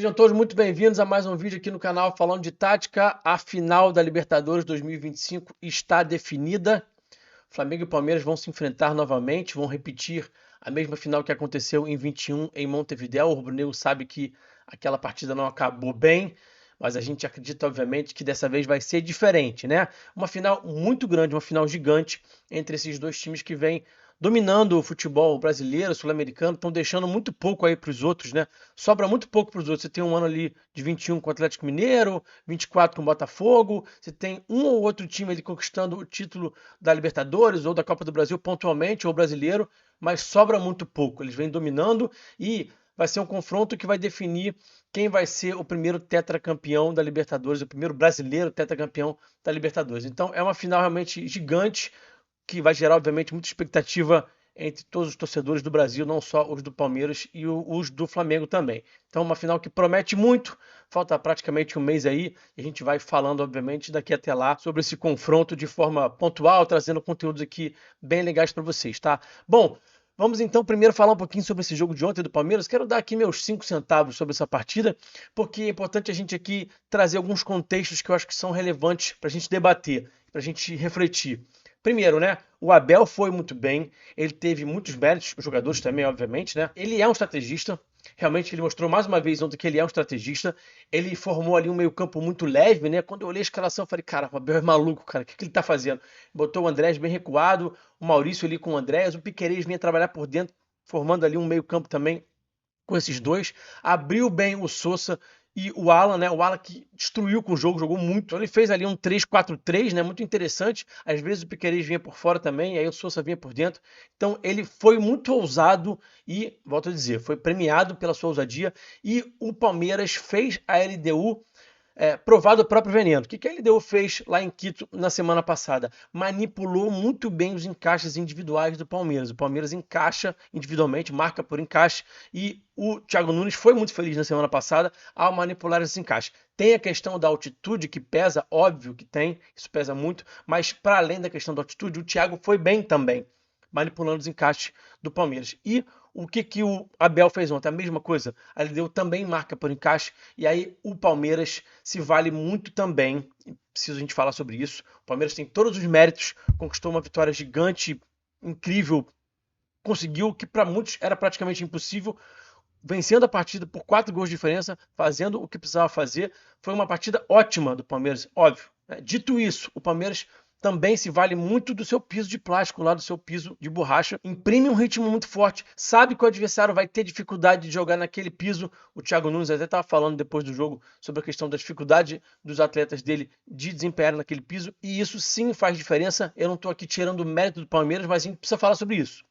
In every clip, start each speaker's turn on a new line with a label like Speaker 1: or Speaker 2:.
Speaker 1: Sejam todos muito bem-vindos a mais um vídeo aqui no canal falando de tática. A final da Libertadores 2025 está definida. Flamengo e Palmeiras vão se enfrentar novamente, vão repetir a mesma final que aconteceu em 21 em Montevidéu. O rubro-negro sabe que aquela partida não acabou bem, mas a gente acredita, obviamente, que dessa vez vai ser diferente, né? Uma final muito grande, uma final gigante entre esses dois times que vêm dominando o futebol brasileiro, sul-americano, estão deixando muito pouco aí para os outros, né? Sobra muito pouco para os outros. Você tem um ano ali de 21 com o Atlético Mineiro, 24 com o Botafogo, você tem um ou outro time ali conquistando o título da Libertadores ou da Copa do Brasil pontualmente, ou brasileiro, mas sobra muito pouco. Eles vêm dominando e vai ser um confronto que vai definir quem vai ser o primeiro tetracampeão da Libertadores, o primeiro brasileiro tetracampeão da Libertadores. Então é uma final realmente gigante, que vai gerar, obviamente, muita expectativa entre todos os torcedores do Brasil, não só os do Palmeiras e os do Flamengo também. Então, uma final que promete muito, falta praticamente um mês aí, e a gente vai falando, obviamente, daqui até lá, sobre esse confronto de forma pontual, trazendo conteúdos aqui bem legais para vocês, tá? Bom, vamos então primeiro falar um pouquinho sobre esse jogo de ontem do Palmeiras. Quero dar aqui meus 5 centavos sobre essa partida, porque é importante a gente aqui trazer alguns contextos que eu acho que são relevantes para a gente debater, para a gente refletir. Primeiro, né? O Abel foi muito bem, ele teve muitos méritos, os jogadores também, obviamente, né? Ele é um estrategista, realmente ele mostrou mais uma vez ontem que ele é um estrategista. Ele formou ali um meio-campo muito leve, né? Quando eu olhei a escalação, eu falei, cara, o Abel é maluco, cara, o que ele tá fazendo? Botou o Andrés bem recuado, o Maurício ali com o Andrés, o Piquerez vinha trabalhar por dentro, formando ali um meio-campo também com esses dois. Abriu bem o Sousa e o Alan, né? O Alan que destruiu com o jogo, jogou muito. Então ele fez ali um 3-4-3, né? Muito interessante. Às vezes o Piquerez vinha por fora também, aí o Sousa vinha por dentro. Então ele foi muito ousado e, volto a dizer, foi premiado pela sua ousadia. E o Palmeiras fez a LDU provar do próprio veneno. O que a LDU fez lá em Quito na semana passada? Manipulou muito bem os encaixes individuais do Palmeiras. O Palmeiras encaixa individualmente, marca por encaixe, e o Thiago Nunes foi muito feliz na semana passada ao manipular esse encaixe. Tem a questão da altitude que pesa, óbvio que tem, isso pesa muito, mas para além da questão da altitude, o Thiago foi bem também, manipulando os encaixes do Palmeiras. E o que o Abel fez ontem? A mesma coisa. A LDU também marca por encaixe. E aí o Palmeiras se vale muito também. Preciso a gente falar sobre isso. O Palmeiras tem todos os méritos. Conquistou uma vitória gigante, incrível. Conseguiu o que para muitos era praticamente impossível. Vencendo a partida por 4 gols de diferença. Fazendo o que precisava fazer. Foi uma partida ótima do Palmeiras, óbvio. Dito isso, o Palmeiras também se vale muito do seu piso de plástico, lá do seu piso de borracha. Imprime um ritmo muito forte, sabe que o adversário vai ter dificuldade de jogar naquele piso. O Thiago Nunes até estava falando depois do jogo sobre a questão da dificuldade dos atletas dele de desempenhar naquele piso, e isso sim faz diferença. Eu não estou aqui tirando o mérito do Palmeiras, mas a gente precisa falar sobre isso.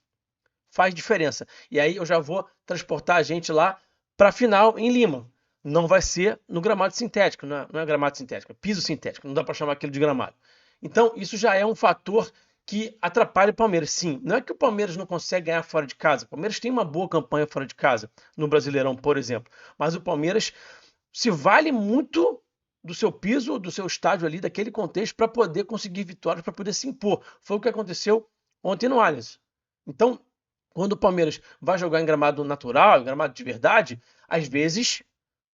Speaker 1: Faz diferença. E aí eu já vou transportar a gente lá para a final em Lima. Não vai ser no gramado sintético, não é gramado sintético, é piso sintético, não dá para chamar aquilo de gramado. Então, isso já é um fator que atrapalha o Palmeiras. Sim, não é que o Palmeiras não consegue ganhar fora de casa. O Palmeiras tem uma boa campanha fora de casa, no Brasileirão, por exemplo. Mas o Palmeiras se vale muito do seu piso, do seu estádio ali, daquele contexto, para poder conseguir vitórias, para poder se impor. Foi o que aconteceu ontem no Allianz. Então, quando o Palmeiras vai jogar em gramado natural, em gramado de verdade, às vezes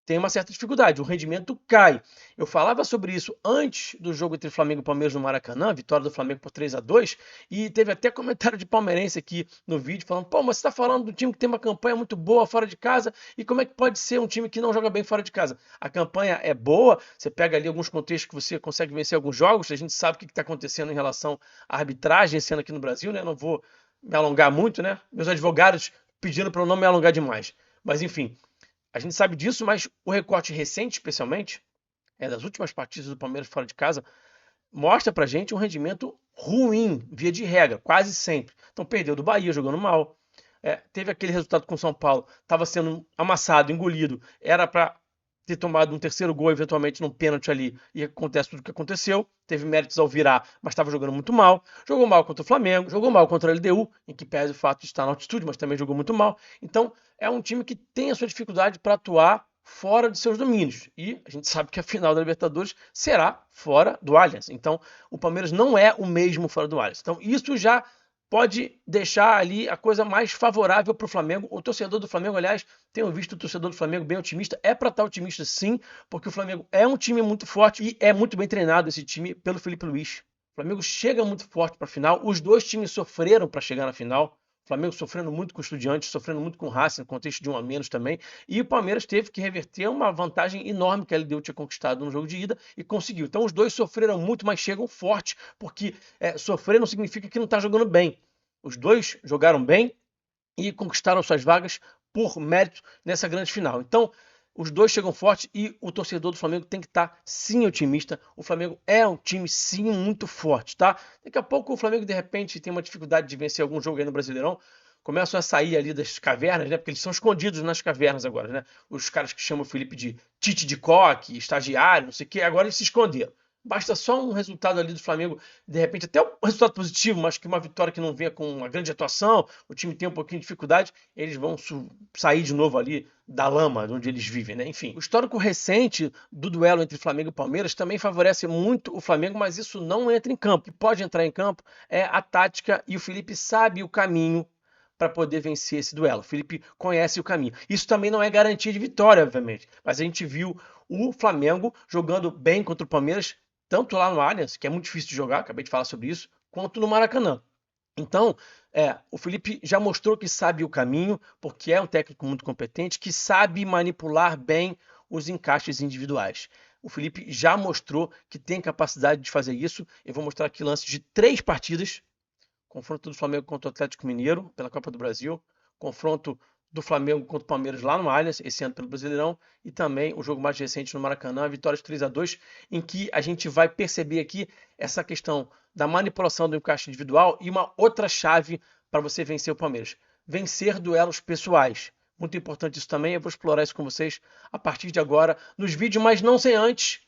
Speaker 1: tem uma certa dificuldade, o rendimento cai. Eu falava sobre isso antes do jogo entre Flamengo e Palmeiras no Maracanã, vitória do Flamengo por 3-2, e teve até comentário de palmeirense aqui no vídeo falando: pô, mas você está falando do time que tem uma campanha muito boa fora de casa, e como é que pode ser um time que não joga bem fora de casa? A campanha é boa, você pega ali alguns contextos que você consegue vencer alguns jogos, a gente sabe o que está acontecendo em relação à arbitragem esse ano aqui no Brasil, né? Não vou me alongar muito, né? Meus advogados pedindo para eu não me alongar demais. Mas enfim, a gente sabe disso, mas o recorte recente, especialmente, das últimas partidas do Palmeiras fora de casa, mostra pra gente um rendimento ruim, via de regra, quase sempre. Então perdeu do Bahia jogando mal. Teve aquele resultado com o São Paulo, estava sendo amassado, engolido, era para ter tomado um terceiro gol, eventualmente num pênalti ali, e acontece tudo o que aconteceu. Teve méritos ao virar, mas estava jogando muito mal. Jogou mal contra o Flamengo, jogou mal contra a LDU, em que pese o fato de estar na altitude, mas também jogou muito mal. Então, é um time que tem a sua dificuldade para atuar fora de seus domínios. E a gente sabe que a final da Libertadores será fora do Allianz. Então, o Palmeiras não é o mesmo fora do Allianz. Então, isso já pode deixar ali a coisa mais favorável para o Flamengo. O torcedor do Flamengo, aliás, tenho visto o torcedor do Flamengo bem otimista. É para estar otimista, sim, porque o Flamengo é um time muito forte e é muito bem treinado esse time pelo Felipe Luiz. O Flamengo chega muito forte para a final. Os dois times sofreram para chegar na final. O Flamengo sofrendo muito com o Estudiantes, sofrendo muito com o Racing, no contexto de 1 a menos também. E o Palmeiras teve que reverter uma vantagem enorme que a LDU tinha conquistado no jogo de ida e conseguiu. Então os dois sofreram muito, mas chegam forte, porque sofrer não significa que não está jogando bem. Os dois jogaram bem e conquistaram suas vagas por mérito nessa grande final. Então, os dois chegam fortes e o torcedor do Flamengo tem que estar, sim, otimista. O Flamengo é um time, sim, muito forte, tá? Daqui a pouco o Flamengo, de repente, tem uma dificuldade de vencer algum jogo aí no Brasileirão. Começam a sair ali das cavernas, né? Porque eles são escondidos nas cavernas agora, né? Os caras que chamam o Felipe de Tite de Coque, estagiário, não sei o quê, agora eles se esconderam. Basta só um resultado ali do Flamengo, de repente até um resultado positivo, mas que uma vitória que não venha com uma grande atuação, o time tem um pouquinho de dificuldade, eles vão sair de novo ali da lama onde eles vivem, né? Enfim, o histórico recente do duelo entre Flamengo e Palmeiras também favorece muito o Flamengo, mas isso não entra em campo. O que pode entrar em campo é a tática e o Felipe sabe o caminho para poder vencer esse duelo. O Felipe conhece o caminho. Isso também não é garantia de vitória, obviamente, mas a gente viu o Flamengo jogando bem contra o Palmeiras tanto lá no Allianz, que é muito difícil de jogar, acabei de falar sobre isso, quanto no Maracanã. Então, o Felipe já mostrou que sabe o caminho, porque é um técnico muito competente, que sabe manipular bem os encaixes individuais. O Felipe já mostrou que tem capacidade de fazer isso. Eu vou mostrar aqui lances de 3 partidas. Confronto do Flamengo contra o Atlético Mineiro, pela Copa do Brasil. Confronto do Flamengo contra o Palmeiras lá no Allianz, esse ano pelo Brasileirão, e também o jogo mais recente no Maracanã, vitórias 3-2, em que a gente vai perceber aqui essa questão da manipulação do encaixe individual e uma outra chave para você vencer o Palmeiras. Vencer duelos pessoais. Muito importante isso também, eu vou explorar isso com vocês a partir de agora nos vídeos, mas não sem antes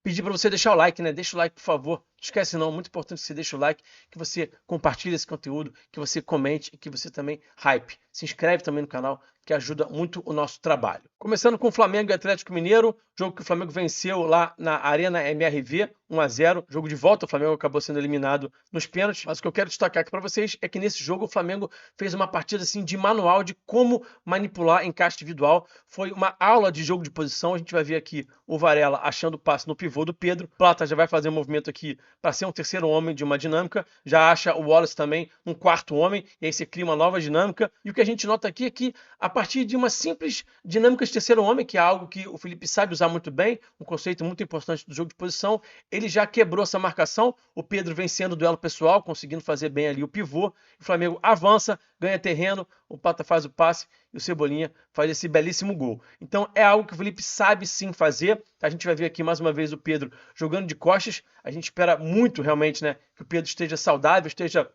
Speaker 1: pedir para você deixar o like, né? Deixa o like, por favor. Não esquece não, muito importante que você deixe o like, que você compartilhe esse conteúdo, que você comente e que você também hype. Se inscreve também no canal, que ajuda muito o nosso trabalho. Começando com o Flamengo e Atlético Mineiro, jogo que o Flamengo venceu lá na Arena MRV, 1-0. Jogo de volta, o Flamengo acabou sendo eliminado nos pênaltis, mas o que eu quero destacar aqui para vocês é que nesse jogo o Flamengo fez uma partida assim de manual de como manipular encaixe individual. Foi uma aula de jogo de posição. A gente vai ver aqui o Varela achando o passe no pivô do Pedro. Plata já vai fazer um movimento aqui para ser um terceiro homem de uma dinâmica. Já acha o Wallace também um quarto homem, e aí você cria uma nova dinâmica. E o que a gente nota aqui é que, a partir de uma simples dinâmica de terceiro homem, que é algo que o Felipe sabe usar muito bem, um conceito muito importante do jogo de posição, ele já quebrou essa marcação. O Pedro vencendo o duelo pessoal, conseguindo fazer bem ali o pivô. O Flamengo avança, ganha terreno, o Plata faz o passe e o Cebolinha faz esse belíssimo gol. Então é algo que o Felipe sabe sim fazer. A gente vai ver aqui mais uma vez o Pedro jogando de costas. A gente espera muito realmente, né, que o Pedro esteja saudável, esteja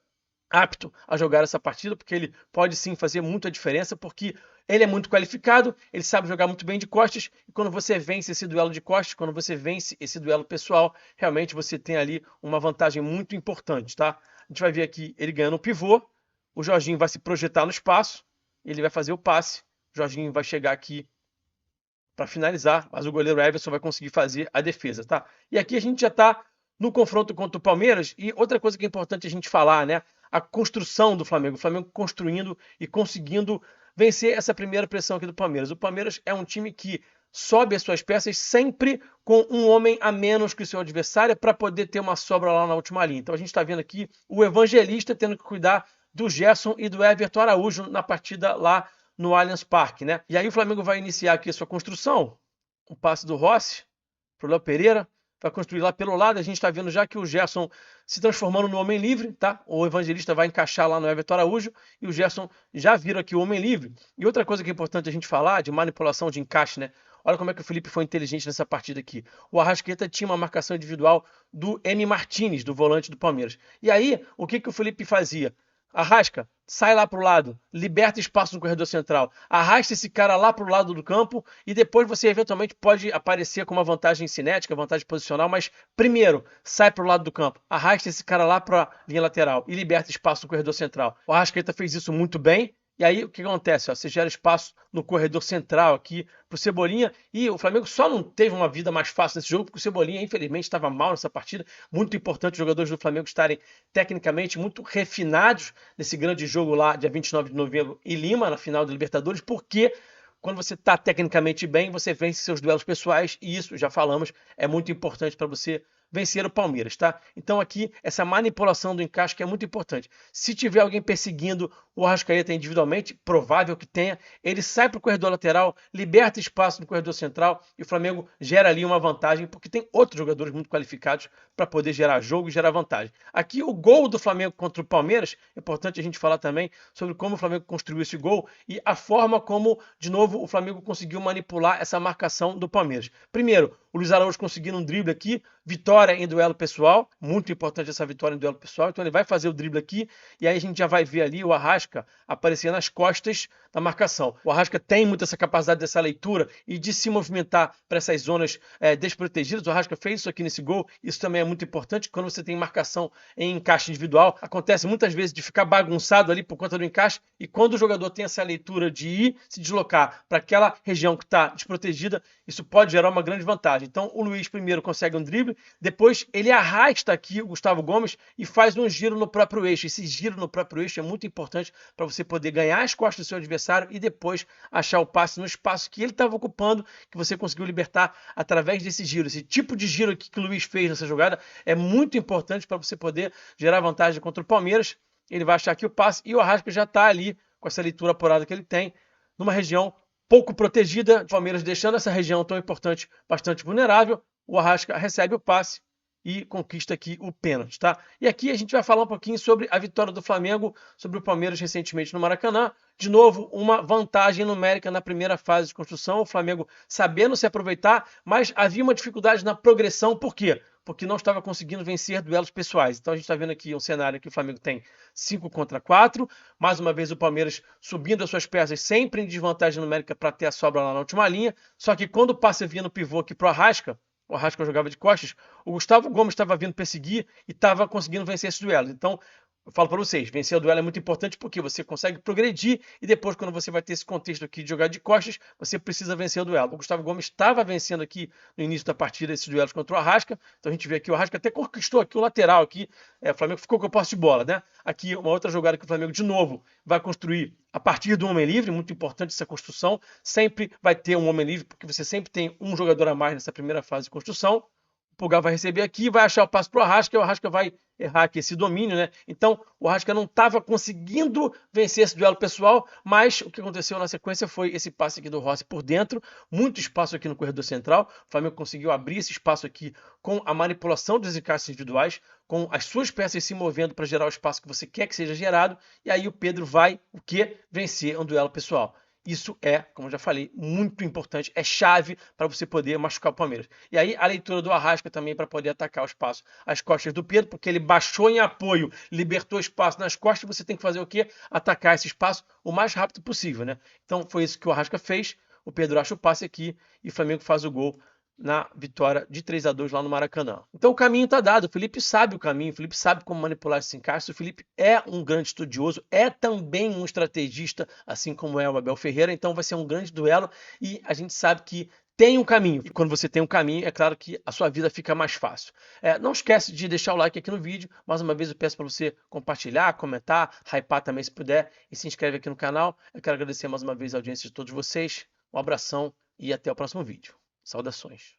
Speaker 1: apto a jogar essa partida, porque ele pode sim fazer muita diferença, porque ele é muito qualificado, ele sabe jogar muito bem de costas, e quando você vence esse duelo de costas, quando você vence esse duelo pessoal, realmente você tem ali uma vantagem muito importante, tá? A gente vai ver aqui ele ganhando o pivô, o Jorginho vai se projetar no espaço, ele vai fazer o passe, o Jorginho vai chegar aqui para finalizar, mas o goleiro Everson vai conseguir fazer a defesa, tá? E aqui a gente já está no confronto contra o Palmeiras, e outra coisa que é importante a gente falar, né? A construção do Flamengo, o Flamengo construindo e conseguindo vencer essa primeira pressão aqui do Palmeiras. O Palmeiras é um time que sobe as suas peças sempre com um homem a menos que o seu adversário para poder ter uma sobra lá na última linha. Então a gente está vendo aqui o Evangelista tendo que cuidar do Gerson e do Everton Araújo na partida lá no Allianz Parque, né? E aí o Flamengo vai iniciar aqui a sua construção. Um passe do Rossi para o Léo Pereira. Vai construir lá pelo lado. A gente está vendo já que o Gerson se transformando no homem livre, tá? O Evangelista vai encaixar lá no Everton Araújo e o Gerson já vira aqui o homem livre. E outra coisa que é importante a gente falar de manipulação de encaixe, né? Olha como é que o Felipe foi inteligente nessa partida aqui. O Arrascaeta tinha uma marcação individual do M. Martínez, do volante do Palmeiras. E aí, o que o Felipe fazia? Arrasca, sai lá pro lado, liberta espaço no corredor central, arrasta esse cara lá pro lado do campo e depois você eventualmente pode aparecer com uma vantagem cinética, vantagem posicional, mas primeiro sai pro lado do campo, arrasta esse cara lá pra linha lateral e liberta espaço no corredor central. O Arrascaeta fez isso muito bem E aí o que acontece? Ó, você gera espaço no corredor central aqui para o Cebolinha. E o Flamengo só não teve uma vida mais fácil nesse jogo porque o Cebolinha, infelizmente, estava mal nessa partida. Muito importante os jogadores do Flamengo estarem tecnicamente muito refinados nesse grande jogo lá, dia 29 de novembro, em Lima, na final da Libertadores, porque quando você está tecnicamente bem, você vence seus duelos pessoais e isso, já falamos, é muito importante para você vencer o Palmeiras, tá? Então aqui, essa manipulação do encaixe que é muito importante. Se tiver alguém perseguindo o Arrascaeta individualmente, provável que tenha, ele sai para o corredor lateral, liberta espaço no corredor central e o Flamengo gera ali uma vantagem, porque tem outros jogadores muito qualificados para poder gerar jogo e gerar vantagem. Aqui o gol do Flamengo contra o Palmeiras, é importante a gente falar também sobre como o Flamengo construiu esse gol e a forma como, de novo, o Flamengo conseguiu manipular essa marcação do Palmeiras. Primeiro, o Luiz Araújo conseguindo um drible aqui, vitória em duelo pessoal, muito importante essa vitória em duelo pessoal, então ele vai fazer o drible aqui, e aí a gente já vai ver ali o Arrasca aparecer nas costas da marcação. O Arrasca tem muito essa capacidade dessa leitura e de se movimentar para essas zonas desprotegidas, o Arrasca fez isso aqui nesse gol, isso também é muito importante, quando você tem marcação em encaixe individual, acontece muitas vezes de ficar bagunçado ali por conta do encaixe, e quando o jogador tem essa leitura de ir se deslocar para aquela região que está desprotegida, isso pode gerar uma grande vantagem. Então o Luiz primeiro consegue um drible, depois ele arrasta aqui o Gustavo Gomes e faz um giro no próprio eixo. Esse giro no próprio eixo é muito importante para você poder ganhar as costas do seu adversário e depois achar o passe no espaço que ele estava ocupando, que você conseguiu libertar através desse giro. Esse tipo de giro aqui que o Luiz fez nessa jogada é muito importante para você poder gerar vantagem contra o Palmeiras. Ele vai achar aqui o passe e o Arrasca já está ali com essa leitura apurada que ele tem, numa região pouco protegida, o Palmeiras deixando essa região tão importante, bastante vulnerável, o Arrasca recebe o passe e conquista aqui o pênalti, tá? E aqui a gente vai falar um pouquinho sobre a vitória do Flamengo sobre o Palmeiras recentemente no Maracanã. De novo, uma vantagem numérica na primeira fase de construção, o Flamengo sabendo se aproveitar, mas havia uma dificuldade na progressão, por quê? Porque não estava conseguindo vencer duelos pessoais. Então a gente está vendo aqui um cenário que o Flamengo tem 5 contra 4. Mais uma vez o Palmeiras subindo as suas peças, sempre em desvantagem numérica para ter a sobra lá na última linha. Só que quando o passe vinha no pivô aqui para o Arrasca jogava de costas, o Gustavo Gomes estava vindo perseguir e estava conseguindo vencer esse duelo. Então, eu falo para vocês, vencer o duelo é muito importante porque você consegue progredir e depois, quando você vai ter esse contexto aqui de jogar de costas, você precisa vencer o duelo. O Gustavo Gomes estava vencendo aqui no início da partida esses duelos contra o Arrasca, então a gente vê aqui o Arrasca até conquistou aqui o lateral aqui, o Flamengo ficou com a posse de bola, né? Aqui uma outra jogada que o Flamengo de novo vai construir a partir do homem livre, muito importante essa construção, sempre vai ter um homem livre porque você sempre tem um jogador a mais nessa primeira fase de construção. O Pulgar vai receber aqui, vai achar o passe para o Arrasca, e o Arrasca vai errar aqui esse domínio, né? Então, o Arrasca não estava conseguindo vencer esse duelo pessoal, mas o que aconteceu na sequência foi esse passe aqui do Rossi por dentro, muito espaço aqui no corredor central, o Flamengo conseguiu abrir esse espaço aqui com a manipulação dos encaixes individuais, com as suas peças se movendo para gerar o espaço que você quer que seja gerado, e aí o Pedro vai, o quê? Vencer um duelo pessoal. Isso é, como eu já falei, muito importante, é chave para você poder machucar o Palmeiras. E aí a leitura do Arrasca também para poder atacar o espaço, as costas do Pedro, porque ele baixou em apoio, libertou espaço nas costas, você tem que fazer o quê? Atacar esse espaço o mais rápido possível, né? Então foi isso que o Arrasca fez, o Pedro acha o passe aqui e o Flamengo faz o gol na vitória de 3-2 lá no Maracanã. Então o caminho está dado, o Felipe sabe o caminho, o Felipe sabe como manipular esse encaixe, o Felipe é um grande estudioso, é também um estrategista, assim como é o Abel Ferreira, então vai ser um grande duelo e a gente sabe que tem um caminho. E quando você tem um caminho, é claro que a sua vida fica mais fácil. Não esquece de deixar o like aqui no vídeo. Mais uma vez eu peço para você compartilhar, comentar, hypar também se puder e se inscreve aqui no canal. Eu quero agradecer mais uma vez a audiência de todos vocês. Um abração e até o próximo vídeo. Saudações.